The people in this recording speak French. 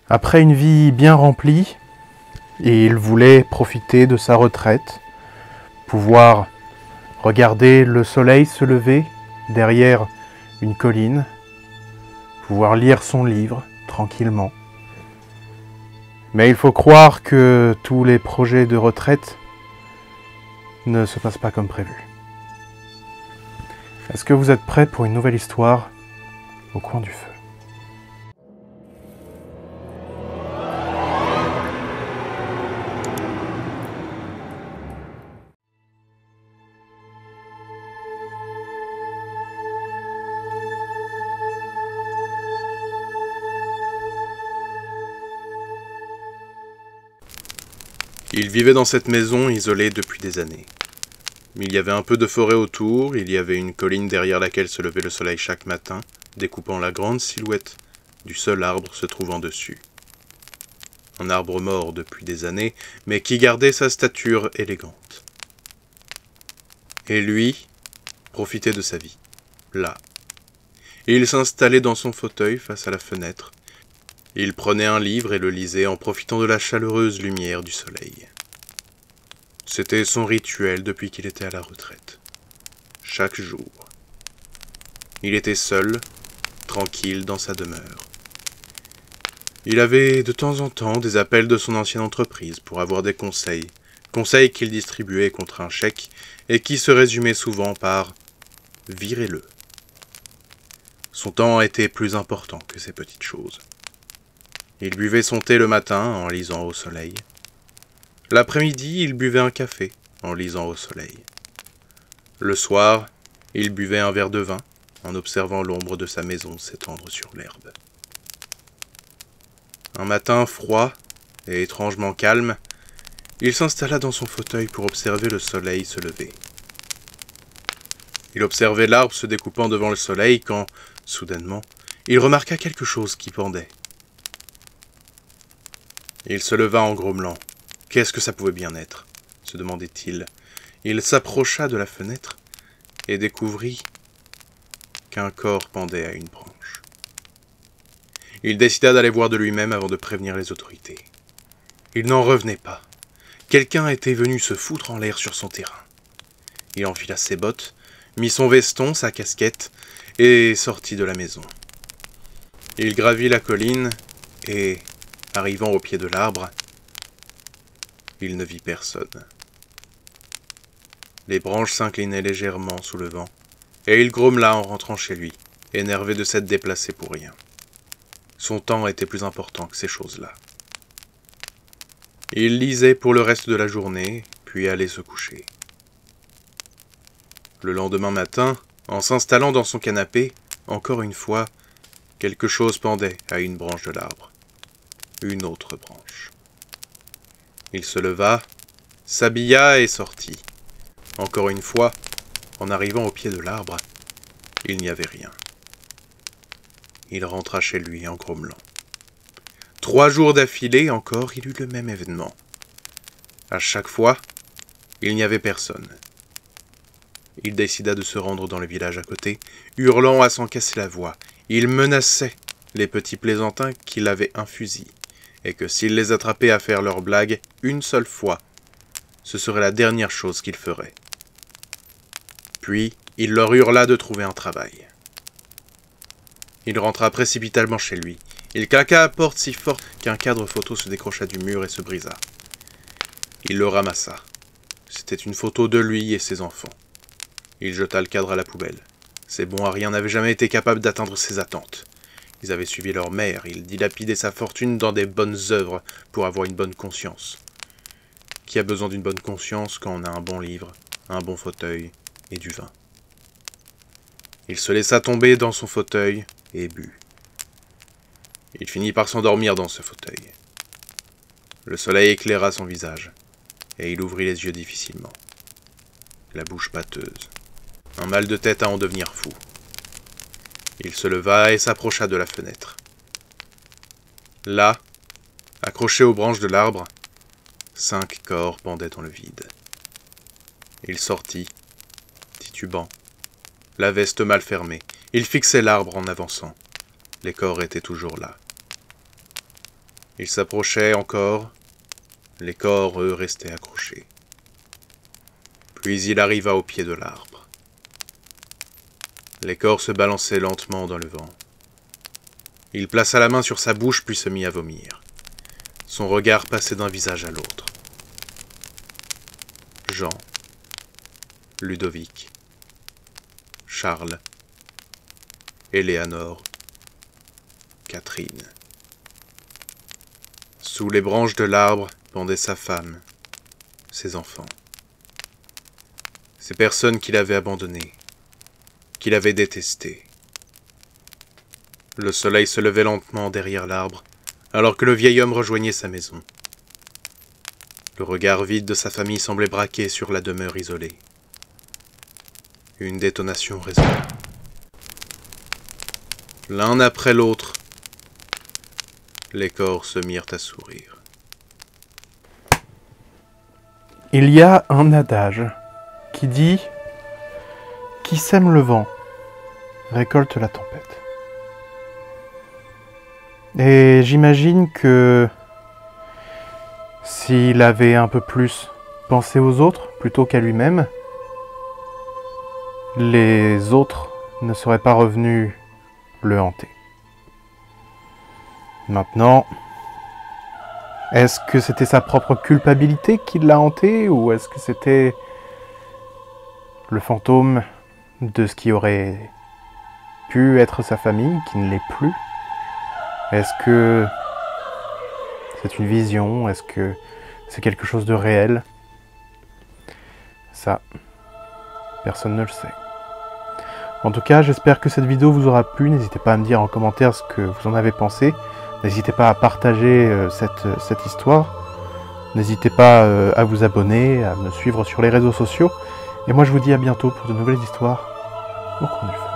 Après une vie bien remplie, il voulait profiter de sa retraite, pouvoir regarder le soleil se lever derrière une colline, pouvoir lire son livre tranquillement. Mais il faut croire que tous les projets de retraite ne se passent pas comme prévu. Est-ce que vous êtes prêts pour une nouvelle histoire au coin du feu ? Il vivait dans cette maison isolée depuis des années. Il y avait un peu de forêt autour, il y avait une colline derrière laquelle se levait le soleil chaque matin, découpant la grande silhouette du seul arbre se trouvant dessus. Un arbre mort depuis des années, mais qui gardait sa stature élégante. Et lui profitait de sa vie, là. Il s'installait dans son fauteuil face à la fenêtre. Il prenait un livre et le lisait en profitant de la chaleureuse lumière du soleil. C'était son rituel depuis qu'il était à la retraite. Chaque jour. Il était seul, tranquille dans sa demeure. Il avait de temps en temps des appels de son ancienne entreprise pour avoir des conseils qu'il distribuait contre un chèque et qui se résumaient souvent par « virez-le ». Son temps était plus important que ces petites choses. Il buvait son thé le matin en lisant au soleil. L'après-midi, il buvait un café en lisant au soleil. Le soir, il buvait un verre de vin en observant l'ombre de sa maison s'étendre sur l'herbe. Un matin froid et étrangement calme, il s'installa dans son fauteuil pour observer le soleil se lever. Il observait l'arbre se découpant devant le soleil quand, soudainement, il remarqua quelque chose qui pendait. Il se leva en grommelant. Qu'est-ce que ça pouvait bien être ? Se demandait-il. Il s'approcha de la fenêtre et découvrit qu'un corps pendait à une branche. Il décida d'aller voir de lui-même avant de prévenir les autorités. Il n'en revenait pas. Quelqu'un était venu se foutre en l'air sur son terrain. Il enfila ses bottes, mit son veston, sa casquette et sortit de la maison. Il gravit la colline et, arrivant au pied de l'arbre, il ne vit personne. Les branches s'inclinaient légèrement sous le vent, et il grommela en rentrant chez lui, énervé de s'être déplacé pour rien. Son temps était plus important que ces choses-là. Il lisait pour le reste de la journée, puis allait se coucher. Le lendemain matin, en s'installant dans son canapé, encore une fois, quelque chose pendait à une branche de l'arbre. Une autre branche. Il se leva, s'habilla et sortit. Encore une fois, en arrivant au pied de l'arbre, il n'y avait rien. Il rentra chez lui en grommelant. 3 jours d'affilée encore, il eut le même événement. À chaque fois, il n'y avait personne. Il décida de se rendre dans le village à côté, hurlant à s'en casser la voix. Il menaçait les petits plaisantins qu'il avait un fusil, et que s'il les attrapait à faire leurs blagues une seule fois, ce serait la dernière chose qu'il ferait. Puis, il leur hurla de trouver un travail. Il rentra précipitamment chez lui. Il claqua à la porte si fort qu'un cadre photo se décrocha du mur et se brisa. Il le ramassa. C'était une photo de lui et ses enfants. Il jeta le cadre à la poubelle. Ces bons à rien n'avaient jamais été capables d'atteindre ses attentes. Ils avaient suivi leur mère, il dilapidait sa fortune dans des bonnes œuvres pour avoir une bonne conscience. Qui a besoin d'une bonne conscience quand on a un bon livre, un bon fauteuil et du vin ? Il se laissa tomber dans son fauteuil et but. Il finit par s'endormir dans ce fauteuil. Le soleil éclaira son visage, et il ouvrit les yeux difficilement. La bouche pâteuse. Un mal de tête à en devenir fou. Il se leva et s'approcha de la fenêtre. Là, accrochés aux branches de l'arbre, 5 corps pendaient dans le vide. Il sortit, titubant, la veste mal fermée. Il fixait l'arbre en avançant. Les corps étaient toujours là. Il s'approchait encore. Les corps, eux, restaient accrochés. Puis il arriva au pied de l'arbre. Les corps se balançaient lentement dans le vent. Il plaça la main sur sa bouche puis se mit à vomir. Son regard passait d'un visage à l'autre. Jean, Ludovic, Charles, Éléanore, Catherine. Sous les branches de l'arbre pendait sa femme, ses enfants. Ces personnes qu'il avait abandonnées, qu'il avait détestées. Le soleil se levait lentement derrière l'arbre, alors que le vieil homme rejoignait sa maison. Le regard vide de sa famille semblait braqué sur la demeure isolée. Une détonation résonna. L'un après l'autre, les corps se mirent à sourire. Il y a un adage qui dit « Qui sème le vent récolte la tempête ». Et j'imagine que s'il avait un peu plus pensé aux autres plutôt qu'à lui-même, les autres ne seraient pas revenus le hanter. Maintenant, est-ce que c'était sa propre culpabilité qui l'a hanté, ou est-ce que c'était le fantôme de ce qui aurait pu être sa famille, qui ne l'est plus? Est-ce que c'est une vision? Est-ce que c'est quelque chose de réel? Ça, personne ne le sait. En tout cas, j'espère que cette vidéo vous aura plu. N'hésitez pas à me dire en commentaire ce que vous en avez pensé. N'hésitez pas à partager cette histoire. N'hésitez pas à vous abonner, à me suivre sur les réseaux sociaux. Et moi, je vous dis à bientôt pour de nouvelles histoires au coin du feu.